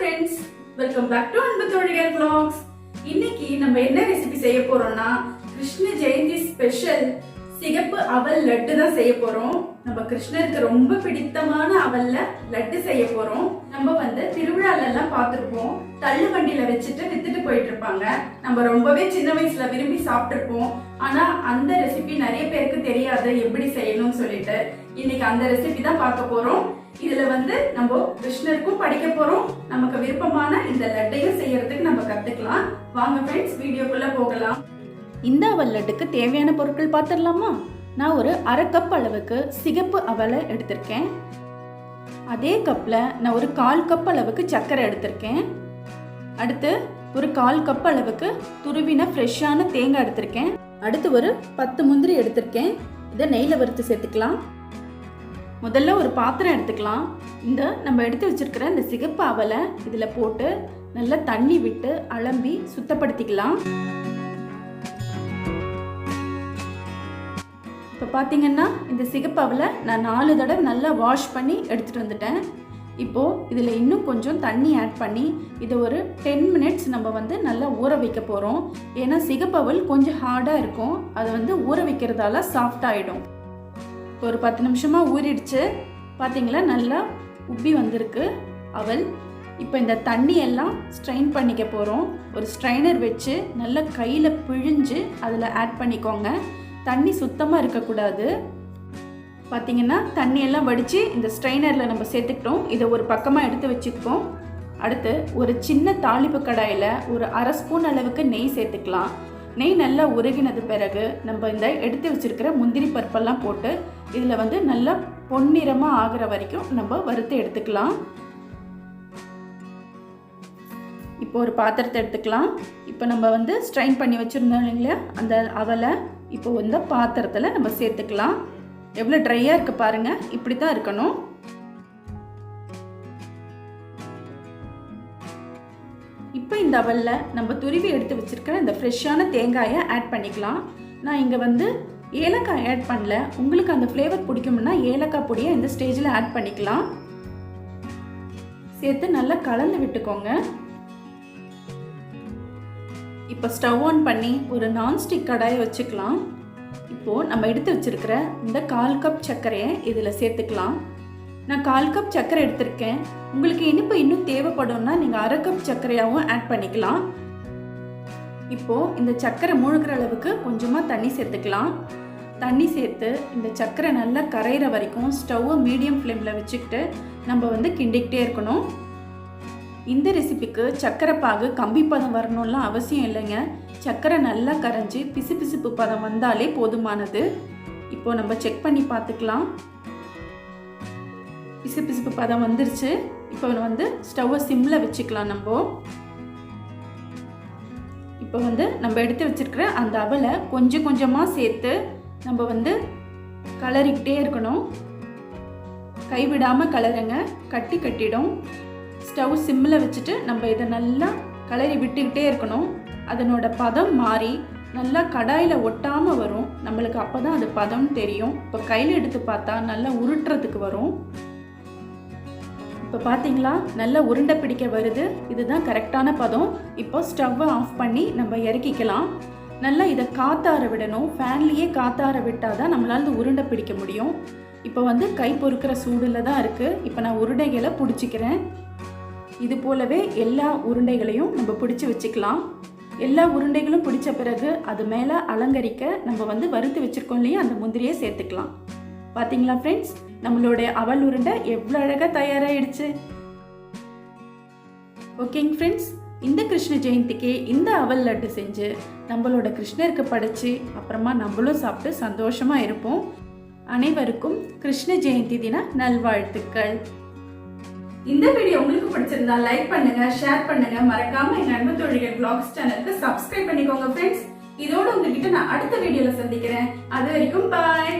friends, welcome back to Anbu Thozhigal vlogs. இன்னைக்கு நம்ம என்ன ரெசிபி செய்ய போறோம்னா கிருஷ்ண ஜெயந்தி ஸ்பெஷல் சிகப்பு அவல் லட்டு தான் செய்ய போறோம். நம்ம கிருஷ்ணருக்கு ரொம்ப பிடித்தமான அவல்ல லட்டு செய்ய போறோம். நம்ம திருவிழால எல்லாம் பார்த்திருப்போம், தள்ளு வண்டியில வச்சுட்டு வித்துட்டு போயிட்டு இருப்பாங்க. நம்ம ரொம்பவே சின்ன வயசுல விரும்பி சாப்பிட்டுருப்போம். ஆனா அந்த ரெசிபி நிறைய பேருக்கு தெரியாது எப்படி செய்யணும்னு சொல்லிட்டு இன்னைக்கு அந்த ரெசிபி தான் பார்க்க போறோம். இதுல நம்ம கிருஷ்ணருக்கும் படிக்க போறோம், நமக்கு விருப்பமான இந்த லட்டையும் செய்யறதுக்கு நம்ம கத்துக்கலாம். வாங்க ஃப்ரெண்ட்ஸ், வீடியோக்குள்ள போகலாம். இந்த அவல் லட்டுக்கு தேவையான பொருட்கள் பார்த்துடலாமா? நான் ஒரு அரை கப் அளவுக்கு சிகப்பு அவலை எடுத்திருக்கேன். அதே கப்பில் நான் ஒரு 1/4 கப் அளவுக்கு சர்க்கரை எடுத்திருக்கேன். அடுத்து ஒரு 1/4 கப் அளவுக்கு துருவின ஃப்ரெஷ்ஷான தேங்காய் எடுத்திருக்கேன். அடுத்து ஒரு 10 முந்திரி எடுத்திருக்கேன். இதை நெய்யில் வறுத்து சேர்த்துக்கலாம். முதல்ல ஒரு பாத்திரம் எடுத்துக்கலாம். இந்த நம்ம எடுத்து வச்சிருக்கிற இந்த சிகப்பு அவலை இதில் போட்டு நல்லா தண்ணி விட்டு அலம்பி சுத்தப்படுத்திக்கலாம். இப்போ பார்த்தீங்கன்னா இந்த சிகப்பு அவலை நான் 4 தடவை நல்லா வாஷ் பண்ணி எடுத்துகிட்டு வந்துட்டேன். இப்போது இதில் இன்னும் கொஞ்சம் தண்ணி ஆட் பண்ணி இதை ஒரு 10 மினிட்ஸ் நம்ம நல்லா ஊற வைக்க போகிறோம். ஏன்னா சிகப்பு அவல் கொஞ்சம் ஹார்டாக இருக்கும், அது ஊற வைக்கிறதால சாஃப்ட் ஆகிடும். ஒரு 10 நிமிஷமாக ஊறிடுச்சு. பார்த்தீங்களா, நல்லா உப்பி வந்திருக்கு அவல். இப்போ இந்த தண்ணியெல்லாம் ஸ்ட்ரெயின் பண்ணிக்க போகிறோம். ஒரு ஸ்ட்ரைனர் வச்சு நல்லா கையில் பிழிஞ்சு அதில் ஆட் பண்ணிக்கோங்க. தண்ணி சுத்தமாக இருக்கக்கூடாது. பார்த்தீங்கன்னா தண்ணியெல்லாம் வடித்து இந்த ஸ்ட்ரைனரில் நம்ம சேர்த்துக்கிட்டோம். இதை ஒரு பக்கமாக எடுத்து வச்சுருக்கோம். அடுத்து ஒரு சின்ன தாளிப்பு கடாயில் ஒரு 1/2 ஸ்பூன் அளவுக்கு நெய் சேர்த்துக்கலாம். நெய் நல்லா உருகினது பிறகு நம்ம இந்த எடுத்து வச்சுருக்கிற முந்திரி பருப்பெல்லாம் போட்டு இதில் நல்லா பொன்னிறமாக ஆகிற வரைக்கும் நம்ம வறுத்து எடுத்துக்கலாம். இப்போ ஒரு பாத்திரத்தை எடுத்துக்கலாம். இப்போ நம்ம ஸ்ட்ரைன் பண்ணி வச்சுருந்தோம் இல்லைங்களா அந்த அவலை இப்போ இந்த பாத்திரத்தில் நம்ம சேர்த்துக்கலாம். எவ்வளோ ட்ரையாக இருக்குது பாருங்கள், இப்படி தான் இருக்கணும். இப்போ இந்த அவலில் நம்ம துருவி எடுத்து வச்சுருக்கிற இந்த ஃப்ரெஷ்ஷான தேங்காயை ஆட் பண்ணிக்கலாம். நான் இங்கே ஏலக்காய் ஆட் பண்ணல. உங்களுக்கு அந்த ஃப்ளேவர் பிடிக்கும்னா ஏலக்காய் பொடியை இந்த ஸ்டேஜில் ஆட் பண்ணிக்கலாம். சேர்த்து நல்லா கலந்து விட்டுக்கோங்க. இப்போ ஸ்டவ் ஆன் பண்ணி ஒரு நான்ஸ்டிக் கடாயை வச்சுக்கலாம். இப்போது நம்ம எடுத்து வச்சுருக்கிற இந்த 1/4 கப் சர்க்கரையை இதில் சேர்த்துக்கலாம். நான் 1/4 கப் சர்க்கரை எடுத்திருக்கேன். உங்களுக்கு இனிப்பு இன்னும் தேவைப்படும்னா நீங்கள் 1/2 கப் சர்க்கரையாகவும் ஆட் பண்ணிக்கலாம். இப்போது இந்த சர்க்கரை மூழ்கிற அளவுக்கு கொஞ்சமாக தண்ணி சேர்த்துக்கலாம். தண்ணி சேர்த்து இந்த சர்க்கரை நல்லா கரையிற வரைக்கும் ஸ்டவ்வை மீடியம் ஃப்ளேமில் வச்சுக்கிட்டு நம்ம கிண்டிக்கிட்டே இருக்கணும். இந்த ரெசிபிக்கு சர்க்கரை பாகு கம்பி பதம் வரணும்லாம் அவசியம் இல்லைங்க. சர்க்கரை நல்லா கரைஞ்சி பிசுபிசுப்பு பதம் வந்தாலே போதுமானது. இப்போ நம்ம செக் பண்ணி பார்த்துக்கலாம். பிசுபிசுப்பு பதம் வந்துருச்சு. இப்போ ஸ்டவ்வை சிம்மில் வச்சுக்கலாம். இப்போ நம்ம எடுத்து வச்சிருக்கிற அந்த அவலை கொஞ்சம் கொஞ்சமாக சேர்த்து நம்ம கலரிக்கிட்டே இருக்கணும். கைவிடாமல் கலருங்க, கட்டி கட்டிடும். ஸ்டவ் சிம்மில் வச்சுட்டு நம்ம இதை நல்லா கலரி விட்டுக்கிட்டே இருக்கணும். அதனோட பதம் மாறி நல்லா கடாயில் ஒட்டாமல் வரும். நம்மளுக்கு அப்போ தான் அது பதம்னு தெரியும். இப்போ கையில் எடுத்து பார்த்தா நல்லா உருட்டுறதுக்கு வரும். இப்போ பார்த்தீங்களா, நல்லா உருண்டை பிடிக்க வருது. இதுதான் கரெக்டான பதம். இப்போ ஸ்டவ்வை ஆஃப் பண்ணி நம்ம இறக்கிக்கலாம். நல்லா இதை காத்தார விடணும். ஃபேன்லேயே காத்தார விட்டால் தான் நம்மளால் உருண்டை பிடிக்க முடியும். இப்போ கை பொறுக்கிற சூடில் தான் இருக்குது. இப்போ நான் உருண்டைகளை பிடிச்சிக்கிறேன். இது போலவே எல்லா உருண்டைகளையும் நம்ம பிடிச்சி வச்சுக்கலாம். எல்லா உருண்டைகளும் பிடிச்ச பிறகு அது மேலே அலங்கரிக்க நம்ம வறுத்து வச்சுருக்கோம் இல்லையா அந்த முந்திரியை சேர்த்துக்கலாம். பார்த்தீங்களா ஃப்ரெண்ட்ஸ், நம்மளுடைய அவல் உருண்டை எவ்வளோ அழகாக தயாராகிடுச்சு. ஓகேங்க ஃப்ரெண்ட்ஸ், இந்த கிருஷ்ண ஜெயந்திக்கு இந்த அவல் லட்டு செஞ்சு நம்மளோட கிருஷ்ணருக்கு படைச்சு அப்புறமா நம்மளும் சாப்பிட்டு சந்தோஷமாக இருப்போம். அனைவருக்கும் கிருஷ்ண ஜெயந்தி தின நல்வாழ்த்துக்கள். இந்த வீடியோ உங்களுக்கு பிடிச்சிருந்தா லைக் பண்ணுங்க, ஷேர் பண்ணுங்க, மறக்காம எங்க அன்பு தோழிகள் vlogs சேனலுக்கு சப்ஸ்கிரைப் பண்ணிக்கோங்க ஃப்ரெண்ட்ஸ். இதோட உங்ககிட்ட நான் அடுத்த வீடியோல சந்திக்கிறேன். அது வரைக்கும் பாய்.